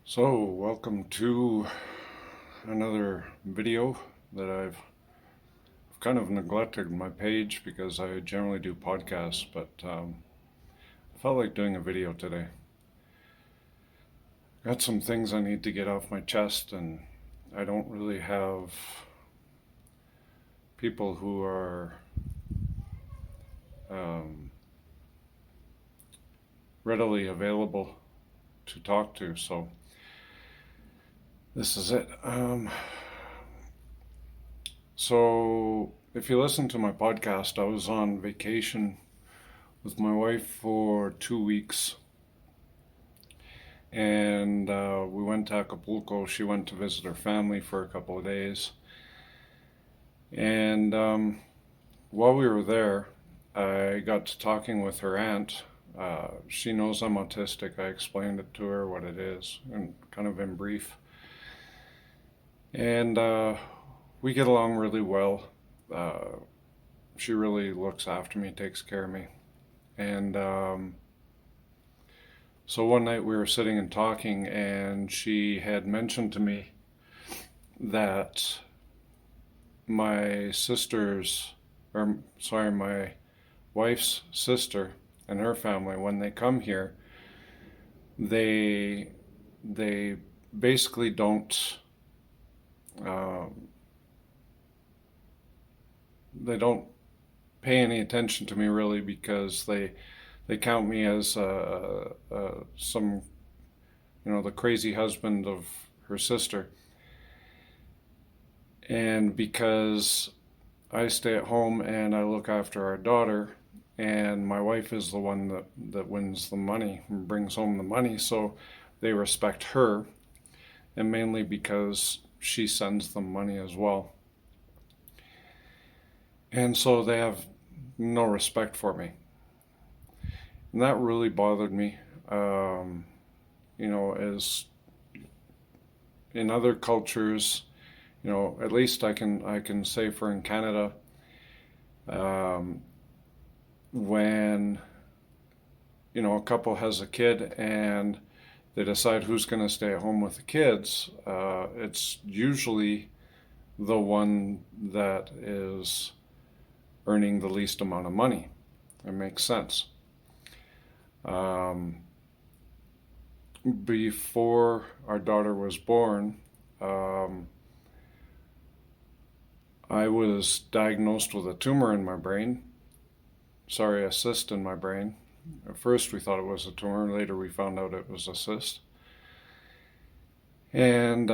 So, welcome to another video that I've kind of neglected my page because I generally do podcasts, but I felt like doing a video today. Got some things I need to get off my chest, and I don't really have people who are readily available to talk to, so this is it. So, if you listen to my podcast, I was on vacation with my wife for 2 weeks, and we went to Acapulco. She went to visit her family for a couple of days, and while we were there, I got to talking with her aunt. She knows I'm autistic. I explained it to her what it is, and kind of in brief. And we get along really well. She really looks after me, takes care of me. And so one night we were sitting and talking, and she had mentioned to me that my my wife's sister and her family, when they come here, they basically they don't pay any attention to me really, because they count me as some, the crazy husband of her sister. And because I stay at home and I look after our daughter, and my wife is the one that wins the money and brings home the money, so they respect her, and mainly because she sends them money as well. And so they have no respect for me. And that really bothered me. As in other cultures, at least I can say for in Canada, when a couple has a kid and they decide who's going to stay at home with the kids, it's usually the one that is earning the least amount of money. It makes sense. Before our daughter was born, I was diagnosed with a tumor in my brain. A cyst in my brain. At first we thought it was a tumor, later we found out it was a cyst. And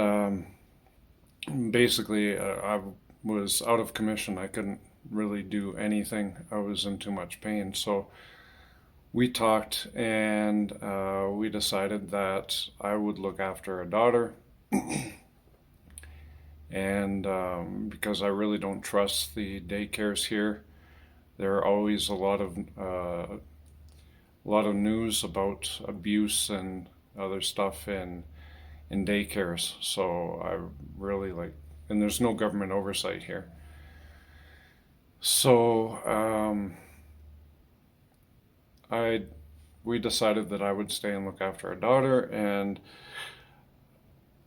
basically I was out of commission. I couldn't really do anything. I was in too much pain. So we talked, and we decided that I would look after our daughter. And because I really don't trust the daycares here, there are always a lot of news about abuse and other stuff in daycares. So I really and there's no government oversight here. So we decided that I would stay and look after our daughter, and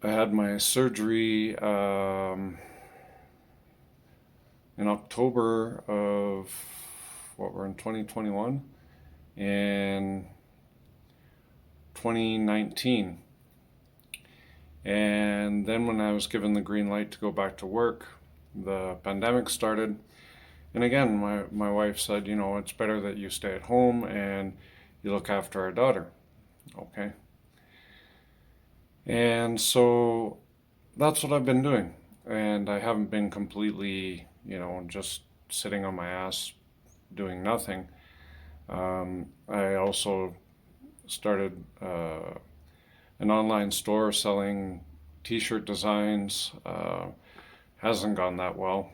I had my surgery in October of we're in 2021, in 2019. And then when I was given the green light to go back to work, the pandemic started. And again, my wife said, it's better that you stay at home and you look after our daughter. Okay. And so that's what I've been doing. And I haven't been completely, just sitting on my ass doing nothing. I also started an online store selling t-shirt designs. Hasn't gone that well.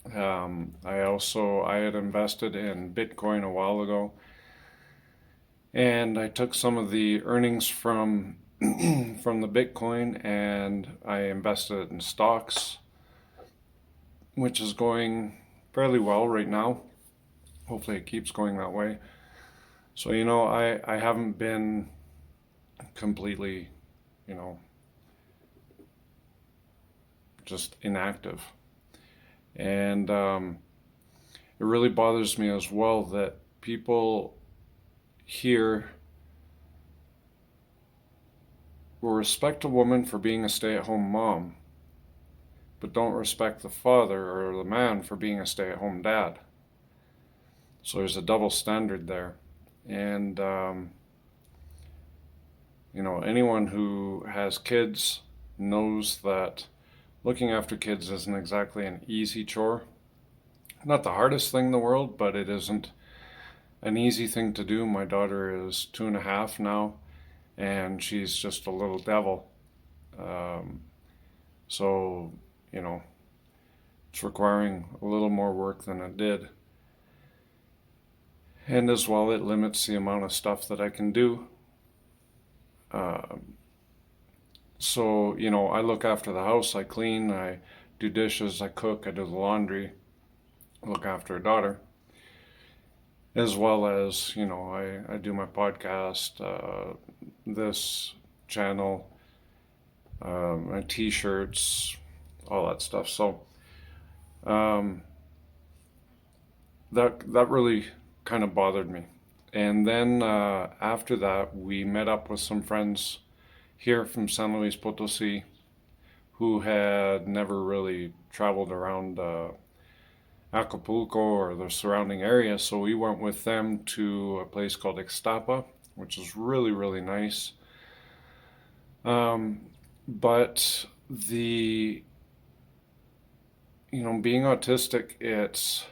I had invested in Bitcoin a while ago, and I took some of the earnings from from the Bitcoin and I invested it in stocks, which is going fairly well right now. Hopefully it keeps going that way. So I haven't been completely you know, just inactive. And it really bothers me as well that people here will respect a woman for being a stay-at-home mom, but don't respect the father or the man for being a stay-at-home dad. So there's a double standard there. And, anyone who has kids knows that looking after kids isn't exactly an easy chore. Not the hardest thing in the world, but it isn't an easy thing to do. My daughter is 2.5 now, and she's just a little devil. Um, so, it's requiring a little more work than it did. And as well, it limits the amount of stuff that I can do. So, I look after the house, I clean, I do dishes, I cook, I do the laundry, I look after a daughter, as well as, I do my podcast, this channel, my t-shirts, all that stuff. So that really kind of bothered me. And then after that, we met up with some friends here from San Luis Potosi who had never really traveled around Acapulco or the surrounding area. So we went with them to a place called Ixtapa, which is really, really nice. But being autistic, it's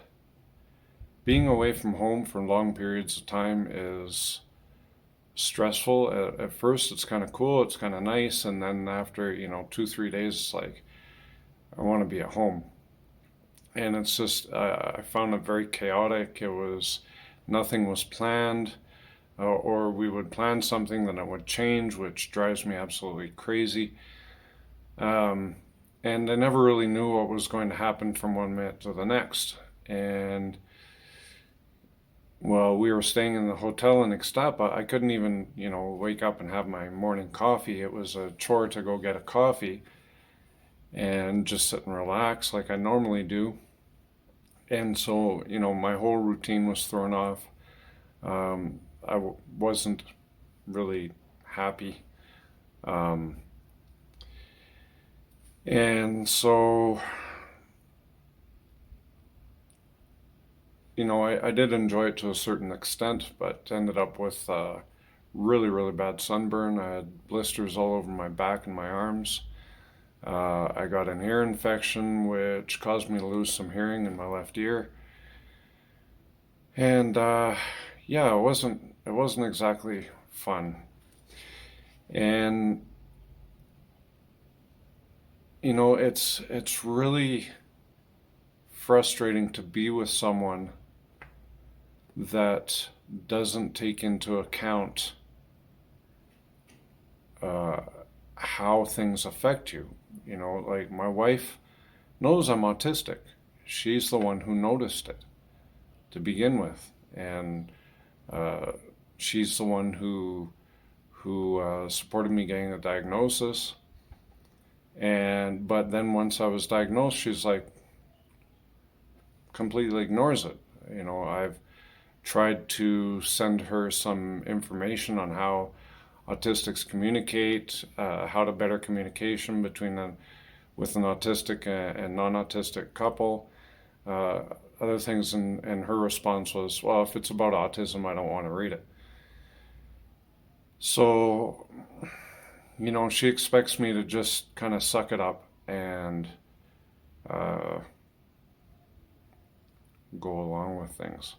being away from home for long periods of time is stressful. At first, it's kind of cool, it's kind of nice, and then after 2-3 days, it's like I want to be at home. And it's just I found it very chaotic. Nothing was planned, or we would plan something, then it would change, which drives me absolutely crazy. And I never really knew what was going to happen from one minute to the next. And well, we were staying in the hotel in Ixtapa. I couldn't even, wake up and have my morning coffee. It was a chore to go get a coffee and just sit and relax like I normally do. And so, my whole routine was thrown off. Wasn't really happy. And so, I did enjoy it to a certain extent, but ended up with really, really bad sunburn. I had blisters all over my back and my arms. I got an ear infection, which caused me to lose some hearing in my left ear. And yeah, it wasn't exactly fun. And it's really frustrating to be with someone that doesn't take into account how things affect you. Like my wife knows I'm autistic. She's the one who noticed it to begin with, and she's the one who supported me getting a diagnosis. But then once I was diagnosed, she's like completely ignores it. I've tried to send her some information on how autistics communicate, how to better communication with an autistic and non-autistic couple. Other things, and her response was, well, if it's about autism, I don't want to read it. So, she expects me to just kind of suck it up and go along with things.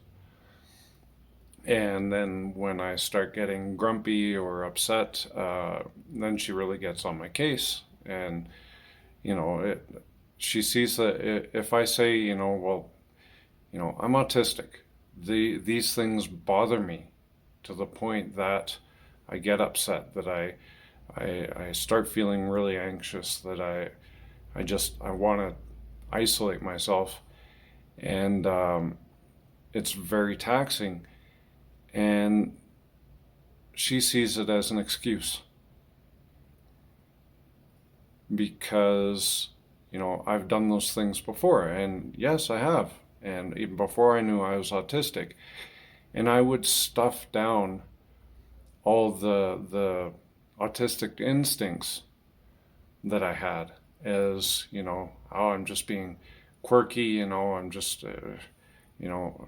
And then when I start getting grumpy or upset, then she really gets on my case. And, she sees that if I say, well, I'm autistic, these things bother me to the point that I get upset, that I start feeling really anxious, that I want to isolate myself. And it's very taxing. And she sees it as an excuse. because, I've done those things before. And yes, I have. And even before I knew I was autistic. And I would stuff down all the autistic instincts that I had as, oh, I'm just being quirky, I'm just, you know,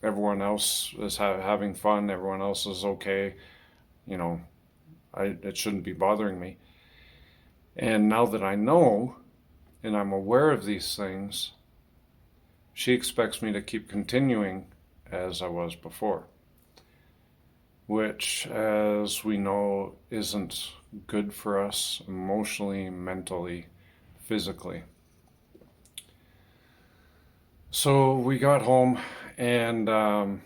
everyone else is having fun, everyone else is okay, you know, it shouldn't be bothering me. And now that I know and I'm aware of these things, she expects me to keep continuing as I was before, which, as we know, isn't good for us emotionally, mentally, physically. So we got home, and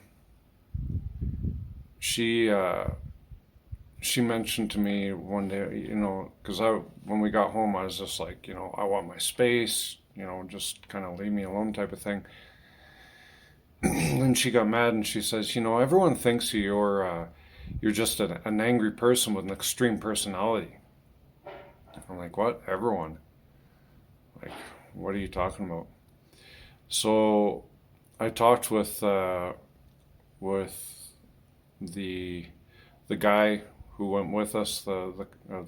she she mentioned to me one day, because when we got home, I was just like, I want my space, just kind of leave me alone type of thing. And she got mad and she says, everyone thinks you're just an angry person with an extreme personality. I'm like, what? Everyone? Like, what are you talking about? So I talked with the the guy who went with us, the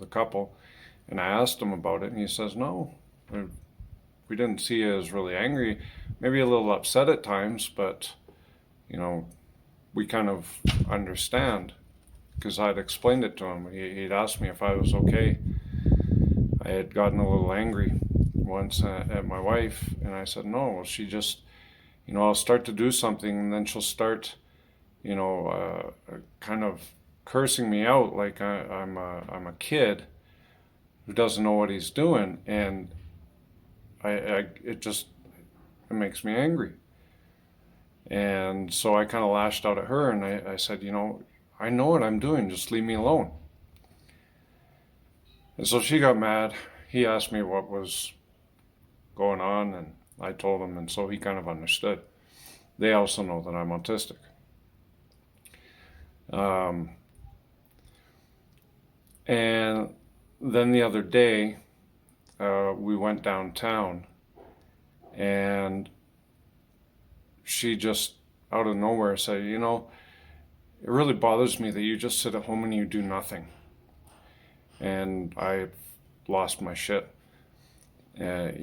couple, and I asked him about it, and he says, no, we didn't see you as really angry, maybe a little upset at times, but we kind of understand, because I'd explained it to him. He'd asked me if I was okay. I had gotten a little angry once at my wife, and I said, no, well, she just, I'll start to do something, and then she'll start, kind of cursing me out like I'm a kid who doesn't know what he's doing, and it makes me angry. And so I kind of lashed out at her, and I said, I know what I'm doing, just leave me alone. And so she got mad. He asked me what was going on, and I told him, and so he kind of understood. They also know that I'm autistic. And then the other day, we went downtown, and she just out of nowhere said, it really bothers me that you just sit at home and you do nothing. And I lost my shit. I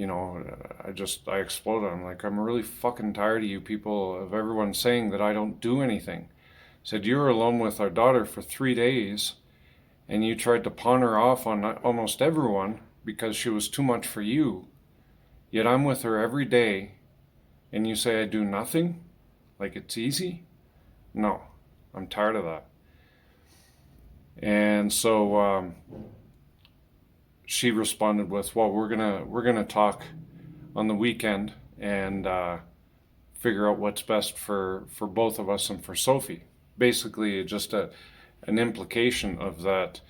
exploded. I'm like, I'm really fucking tired of you people, of everyone saying that I don't do anything. I said, you were alone with our daughter for 3 days, and you tried to pawn her off on almost everyone because she was too much for you. Yet I'm with her every day, and you say I do nothing? Like it's easy? No, I'm tired of that. And so she responded with, well, we're gonna talk on the weekend and figure out what's best for both of us and for Sophie. Basically, just an implication of that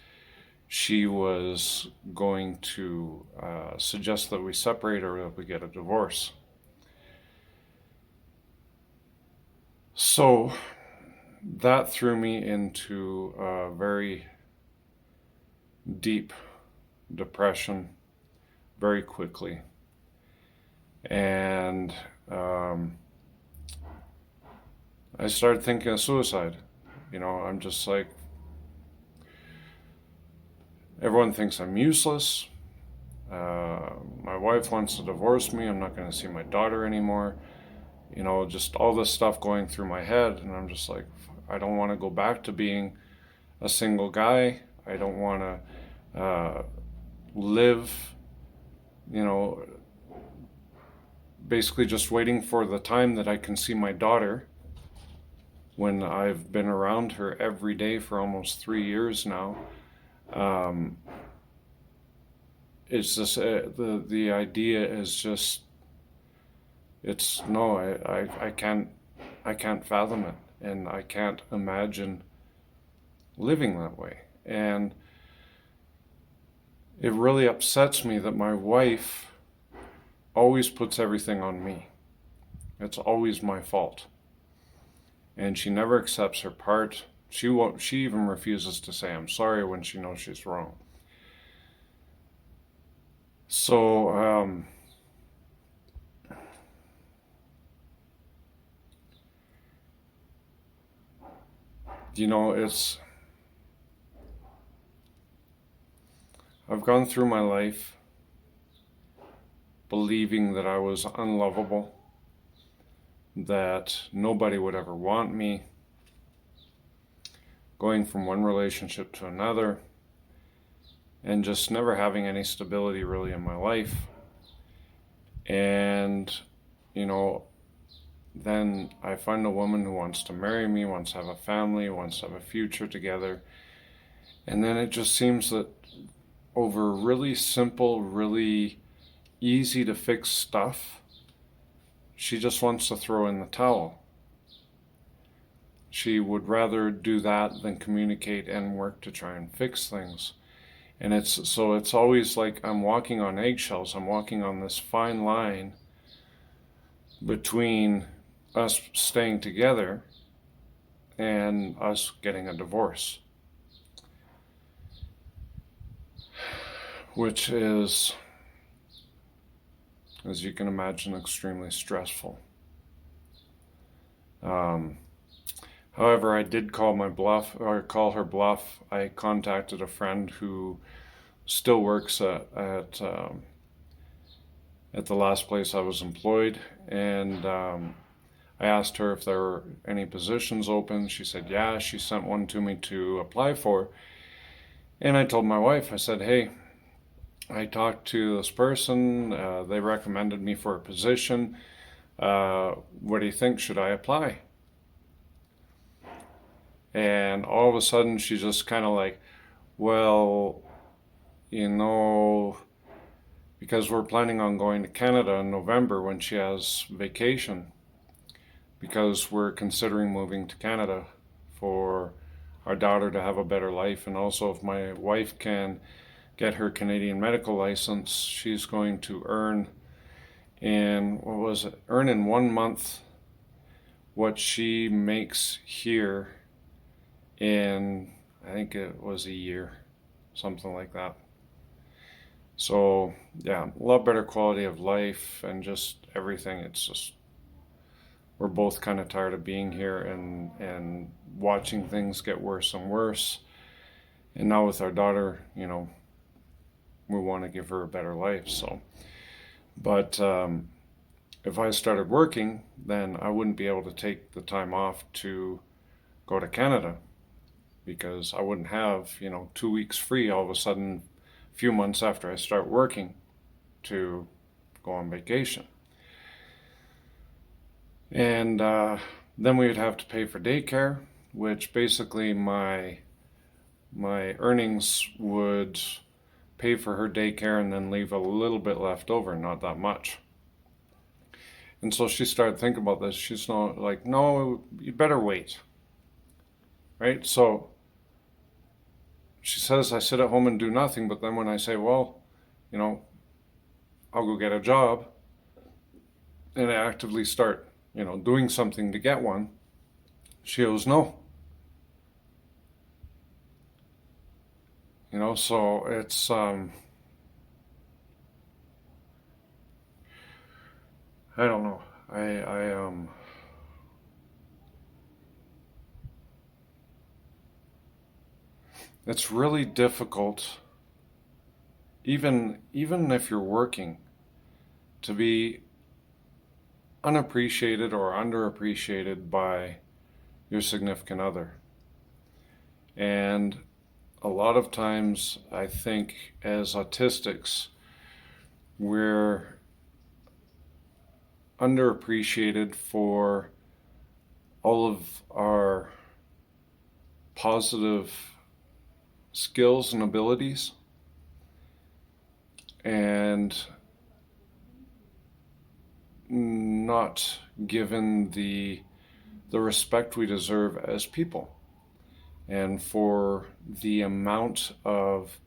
she was going to suggest that we separate or that we get a divorce. So that threw me into a very deep depression very quickly. And I started thinking of suicide. I'm just like, everyone thinks I'm useless. My wife wants to divorce me. I'm not going to see my daughter anymore. Just all this stuff going through my head. And I'm just like, I don't want to go back to being a single guy. I don't want to live, basically just waiting for the time that I can see my daughter, when I've been around her every day for almost 3 years now. It's just the idea is just, it's no, I can't fathom it, and I can't imagine living that way. And it really upsets me that my wife always puts everything on me. It's always my fault. And she never accepts her part. She even refuses to say I'm sorry when she knows she's wrong. So, it's, I've gone through my life believing that I was unlovable, that nobody would ever want me, going from one relationship to another, and just never having any stability really in my life. And, you know, then I find a woman who wants to marry me, wants to have a family, wants to have a future together. And then it just seems that over really simple, really easy to fix stuff, she just wants to throw in the towel. She would rather do that than communicate and work to try and fix things. And it's always like I'm walking on eggshells. I'm walking on this fine line between us staying together and us getting a divorce, which is, as you can imagine, extremely stressful. Um, However, I did call my bluff, or call her bluff. I contacted a friend who still works at the last place I was employed, and I asked her if there were any positions open. She said, yeah. She sent one to me to apply for. And I told my wife, I said, hey, I talked to this person. They recommended me for a position. What do you think? Should I apply? And all of a sudden, she's just kind of like, well, you know, because we're planning on going to Canada in November when she has vacation, because we're considering moving to Canada for our daughter to have a better life. And also, if my wife can get her Canadian medical license, she's going to earn earn in 1 month what she makes here in, I think it was a year, something like that. So, yeah, a lot better quality of life and just everything. It's just, we're both kind of tired of being here and watching things get worse and worse. And now with our daughter, we want to give her a better life. So, but if I started working, then I wouldn't be able to take the time off to go to Canada, because I wouldn't have, 2 weeks free all of a sudden, a few months after I start working, to go on vacation. And then we would have to pay for daycare, which basically my earnings would pay for her daycare and then leave a little bit left over, not that much. And so she started thinking about this. She's not like, no, you better wait. Right? So she says I sit at home and do nothing, but then when I say, well, I'll go get a job, and I actively start, doing something to get one, she goes, no. So it's, I don't know. It's really difficult, even if you're working, to be unappreciated or underappreciated by your significant other. And a lot of times, I think as autistics, we're underappreciated for all of our positive skills and abilities, and not given the respect we deserve as people, and for the amount of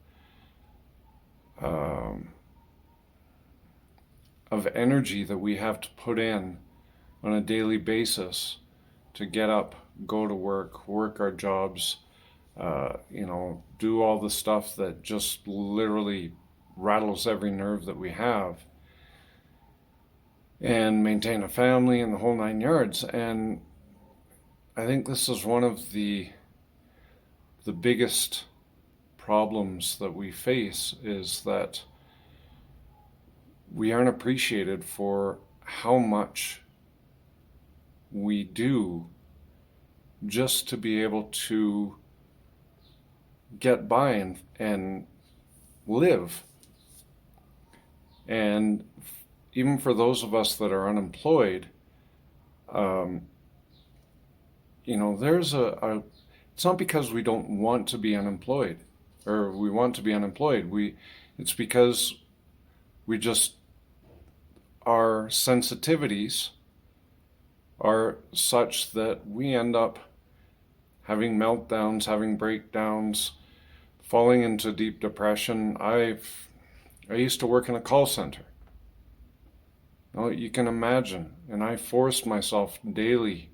energy that we have to put in on a daily basis to get up, go to work our jobs, do all the stuff that just literally rattles every nerve that we have, and maintain a family and the whole 9 yards. And I think this is one of the biggest problems that we face, is that we aren't appreciated for how much we do just to be able to get by and live. And even for those of us that are unemployed, there's it's not because we don't want to be unemployed, or we want to be unemployed. It's because we just, our sensitivities are such that we end up having meltdowns, having breakdowns, falling into deep depression. I used to work in a call center. You can imagine, and I forced myself daily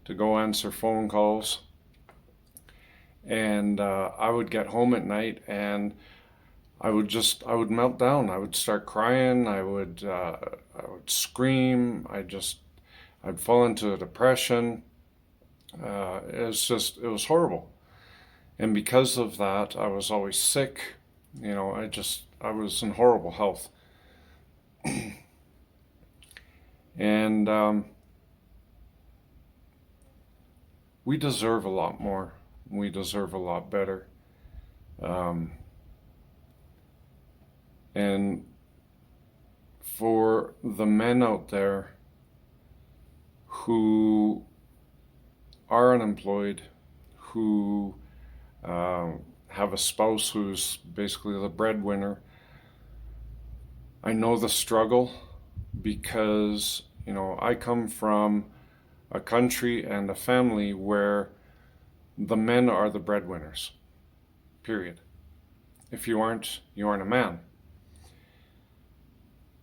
to go answer phone calls, and I would get home at night and I would melt down. I would start crying. I would scream. I'd fall into a depression. It was horrible. And because of that, I was always sick. I was in horrible health. And we deserve a lot more. We deserve a lot better. And for the men out there who are unemployed, who have a spouse who's basically the breadwinner, I know the struggle, because I come from a country and a family where the men are the breadwinners, period. If you aren't, you aren't a man.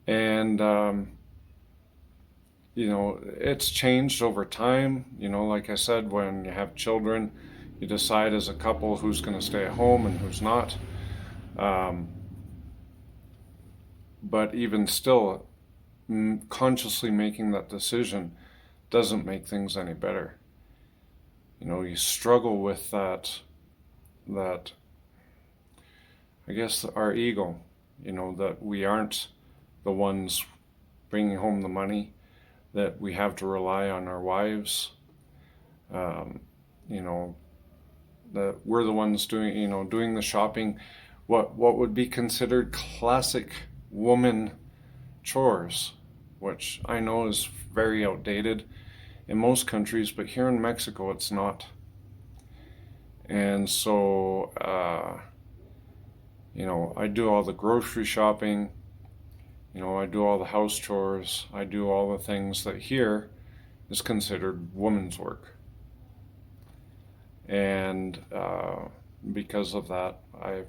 And it's changed over time. Like I said, when you have children, you decide as a couple who's going to stay at home and who's not. But even still, consciously making that decision doesn't make things any better. You struggle with that I guess our ego, that we aren't the ones bringing home the money, that we have to rely on our wives, that we're the ones doing the shopping, what would be considered classic woman chores, which I know is very outdated in most countries, but here in Mexico it's not. And so I do all the grocery shopping, I do all the house chores, I do all the things that here is considered woman's work. And because of that, I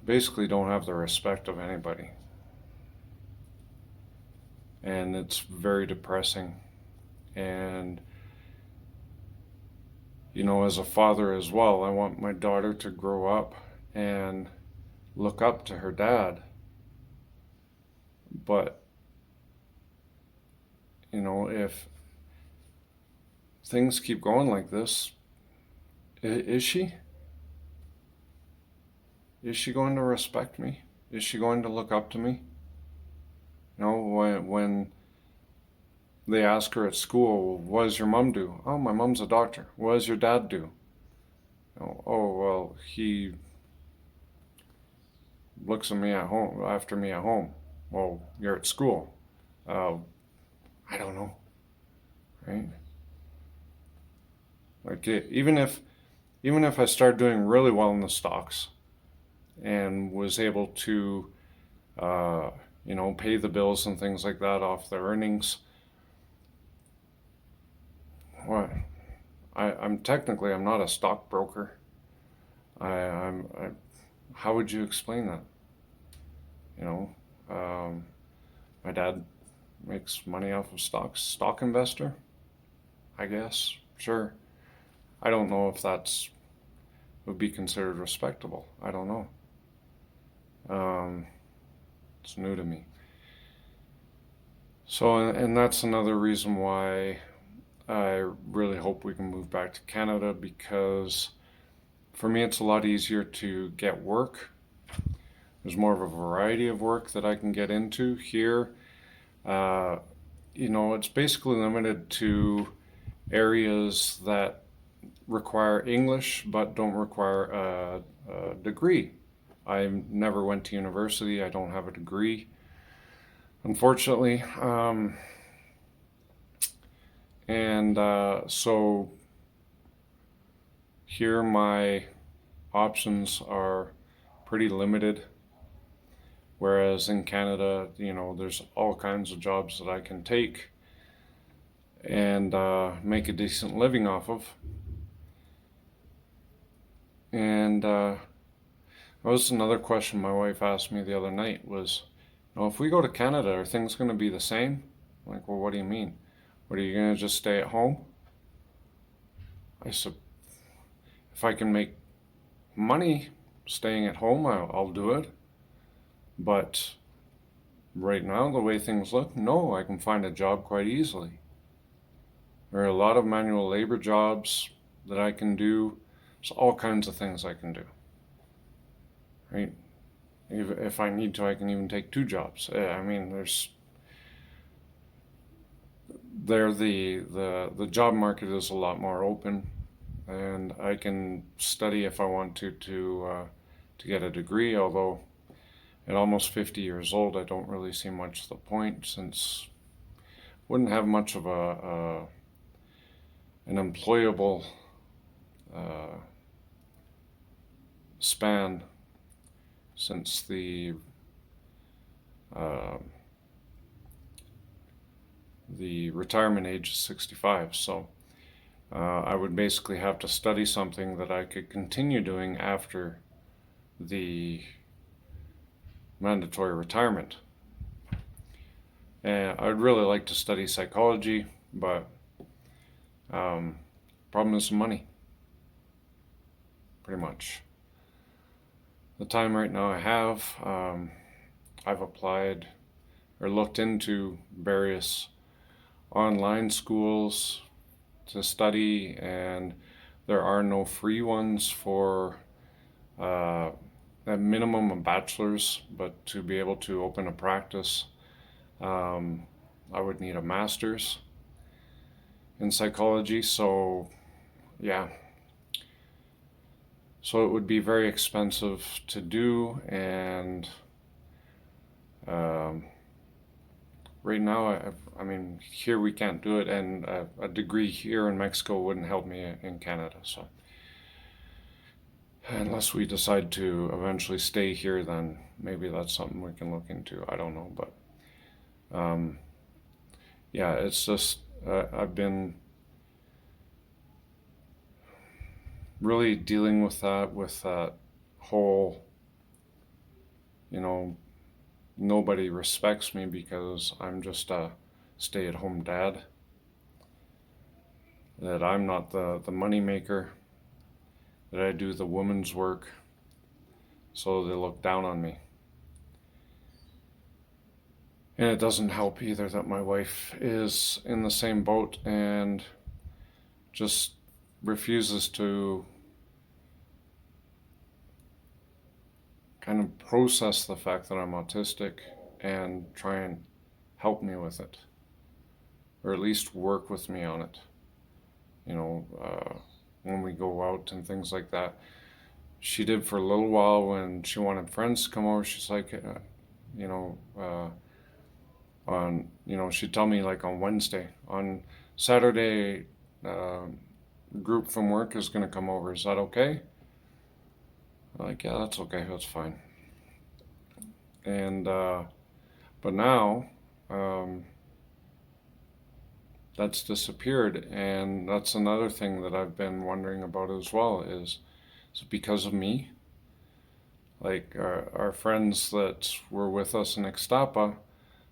basically don't have the respect of anybody. And it's very depressing. And as a father as well, I want my daughter to grow up and look up to her dad. But if things keep going like this, is she going to respect me? Is she going to look up to me? When they ask her at school, what does your mom do? Oh, my mom's a doctor. What does your dad do? Oh, well, he looks at me at home, after me at home. Well, you're at school. I don't know, right? Like, even if I started doing really well in the stocks and was able to pay the bills and things like that off the earnings, what? I'm not a stockbroker. How would you explain that? My dad makes money off of stocks. Stock investor, I guess. Sure. I don't know if would be considered respectable. I don't know. It's new to me. So, and that's another reason why I really hope we can move back to Canada, because for me it's a lot easier to get work. There's more of a variety of work that I can get into here. Uh, it's basically limited to areas that require English but don't require a degree. I never went to university. I don't have a degree, unfortunately. So here my options are pretty limited. Whereas in Canada, there's all kinds of jobs that I can take and make a decent living off of. And that was another question my wife asked me the other night was, if we go to Canada, are things going to be the same? I'm like, well, what do you mean? What, are you going to just stay at home? I said, if I can make money staying at home, I'll do it. But right now, the way things look, no, I can find a job quite easily. There are a lot of manual labor jobs that I can do. There's all kinds of things I can do. Right? If I need to, I can even take two jobs. I mean, the job market is a lot more open, and I can study if I want to get a degree. Although at almost 50 years old, I don't really see much of the point, since I wouldn't have much of an employable span, since the retirement age is 65. So I would basically have to study something that I could continue doing after the mandatory retirement. And I'd really like to study psychology, but problem is money, pretty much. The time right now I have, I've applied or looked into various online schools to study, and there are no free ones for at minimum a bachelor's, but to be able to open a practice, I would need a master's in psychology. So yeah, so it would be very expensive to do, and right now, I mean, here we can't do it, and a degree here in Mexico wouldn't help me in Canada. So unless we decide to eventually stay here, then maybe that's something we can look into. I don't know, but yeah, it's just I've been really dealing with that whole, nobody respects me because I'm just a stay-at-home dad, that I'm not the money maker, that I do the woman's work, so they look down on me. And it doesn't help either that my wife is in the same boat and just refuses to kind of process the fact that I'm autistic and try and help me with it, or at least work with me on it. When we go out and things like that. She did for a little while when she wanted friends to come over. She's like, she'd tell me like on Wednesday, on Saturday, group from work is going to come over. Is that okay? I'm like, yeah, that's okay. That's fine. And but now that's disappeared, and that's another thing that I've been wondering about as well. Is it because of me? Like our friends that were with us in Ixtapa,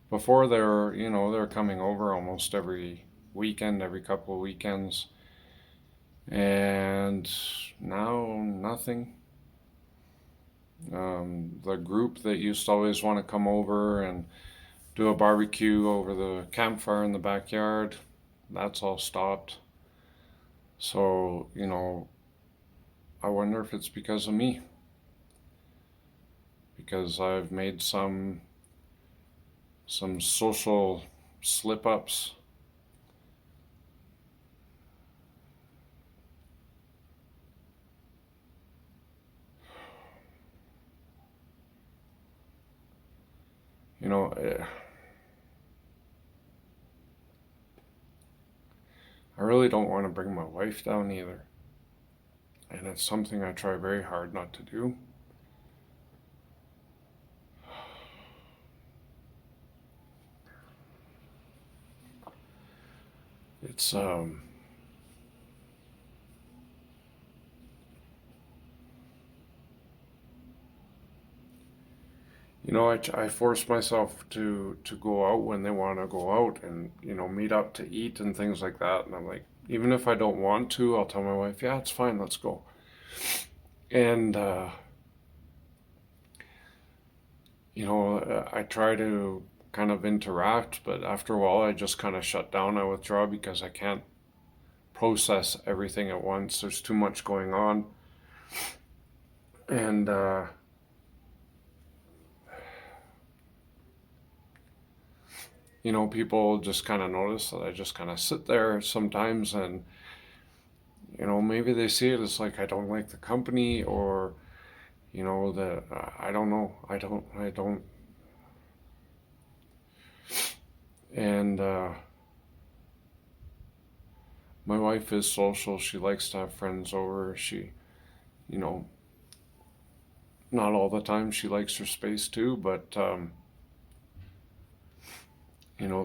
before they're coming over almost every weekend, every couple of weekends, and now nothing. The group that used to always want to come over and do a barbecue over the campfire in the backyard, that's all stopped. So, I wonder if it's because of me, because I've made some social slip ups. You know, I really don't want to bring my wife down either. And it's something I try very hard not to do. It's, I force myself to go out when they want to go out and, meet up to eat and things like that. And I'm like, even if I don't want to, I'll tell my wife, yeah, it's fine, let's go. And, I try to kind of interact, but after a while, I just kind of shut down. I withdraw because I can't process everything at once. There's too much going on. And, people just kind of notice that I just kind of sit there sometimes, and, maybe they see it as like I don't like the company, or, that I don't know. I don't. And, my wife is social. She likes to have friends over. She, you know, not all the time. She likes her space too, but,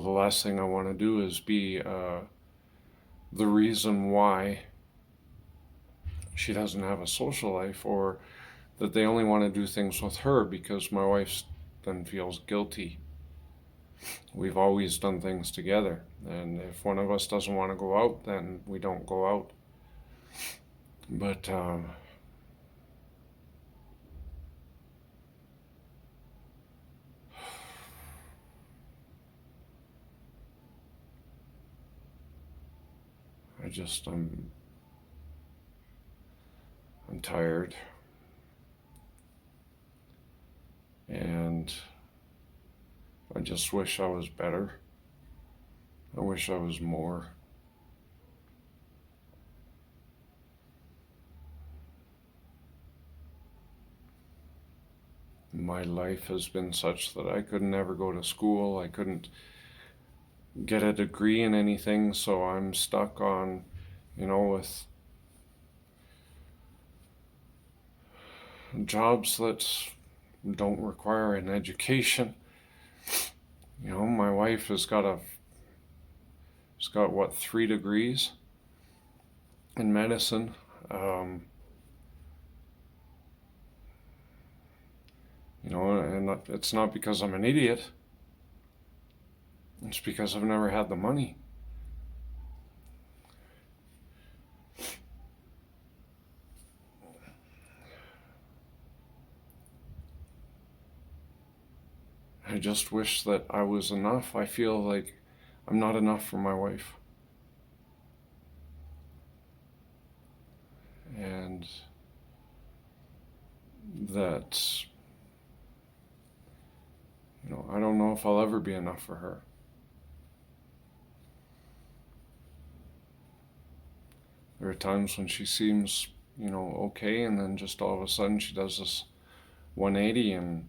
the last thing I want to do is be the reason why she doesn't have a social life, or that they only want to do things with her because my wife then feels guilty. We've always done things together, and if one of us doesn't want to go out, then we don't go out. But I'm tired, and I just wish I was better. I wish I was more. My life has been such that I could never go to school. I couldn't get a degree in anything, so I'm stuck on, with jobs that don't require an education. My wife has got what, 3 degrees in medicine. Um, and it's not because I'm an idiot. It's because I've never had the money. I just wish that I was enough. I feel like I'm not enough for my wife. And that, I don't know if I'll ever be enough for her. There are times when she seems, okay, and then just all of a sudden she does this 180, and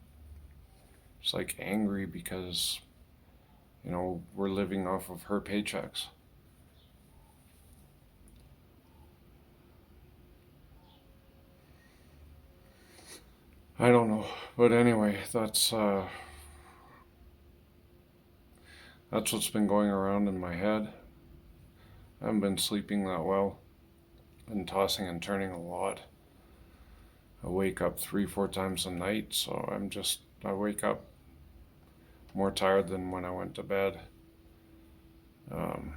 it's like angry because, we're living off of her paychecks. I don't know, but anyway, that's what's been going around in my head. I haven't been sleeping that well. Been tossing and turning a lot. I wake up 3, 4 times a night, so I wake up more tired than when I went to bed. Um,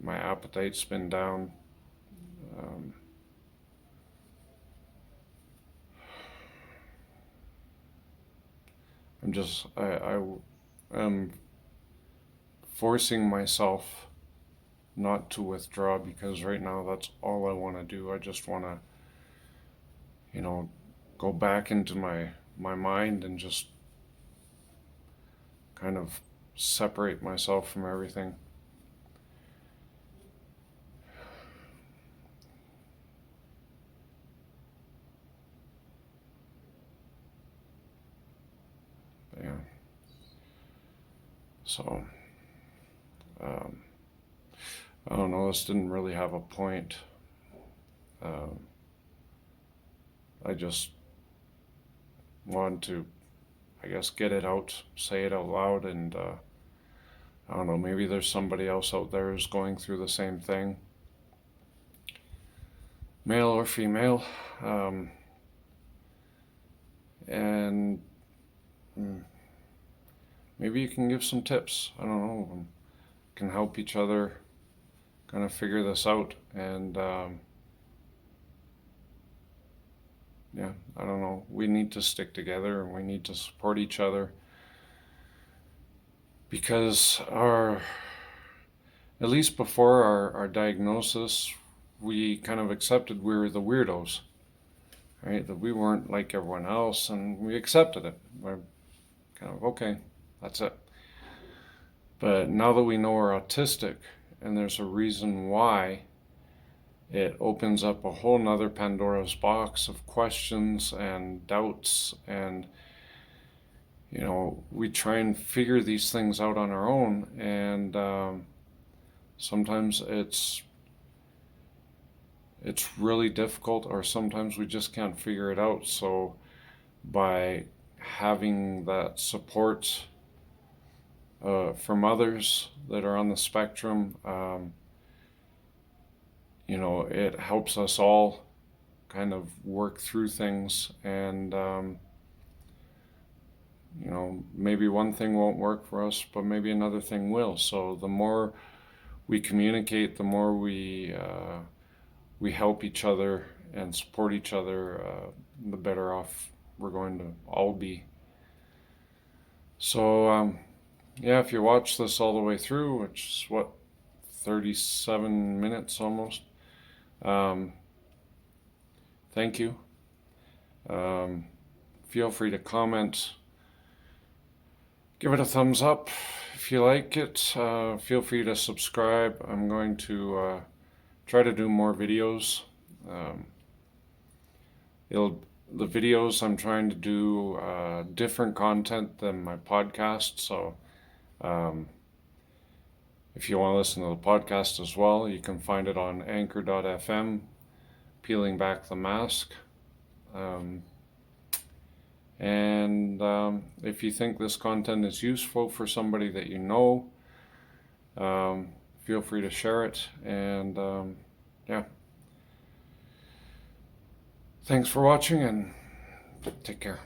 my appetite's been down. I am forcing myself not to withdraw, because right now that's all I want to do. I just want to, go back into my mind and just kind of separate myself from everything. Yeah. So, um, I don't know, this didn't really have a point. Um, I just wanted to, I guess, get it out, say it out loud, and I don't know, maybe there's somebody else out there who's going through the same thing, male or female, um, and maybe you can give some tips. I don't know, can help each other kind of figure this out, and yeah, I don't know, we need to stick together and we need to support each other, because at least before our diagnosis, we kind of accepted we were the weirdos, right? That we weren't like everyone else, and we accepted it. We're kind of, okay, that's it. But now that we know we're autistic, and there's a reason why, it opens up a whole nother Pandora's box of questions and doubts, and we try and figure these things out on our own, and sometimes it's really difficult, or sometimes we just can't figure it out. So by having that support from others that are on the spectrum, it helps us all kind of work through things, and maybe one thing won't work for us, but maybe another thing will. So the more we communicate, the more we help each other and support each other, the better off we're going to all be. So yeah, if you watch this all the way through, which is 37 minutes almost, thank you. Feel free to comment, give it a thumbs up if you like it. Feel free to subscribe. I'm going to try to do more videos. The videos I'm trying to do different content than my podcast, so if you want to listen to the podcast as well, you can find it on anchor.fm, Peeling Back the Mask. And if you think this content is useful for somebody that you know, feel free to share it. And yeah, thanks for watching, and take care.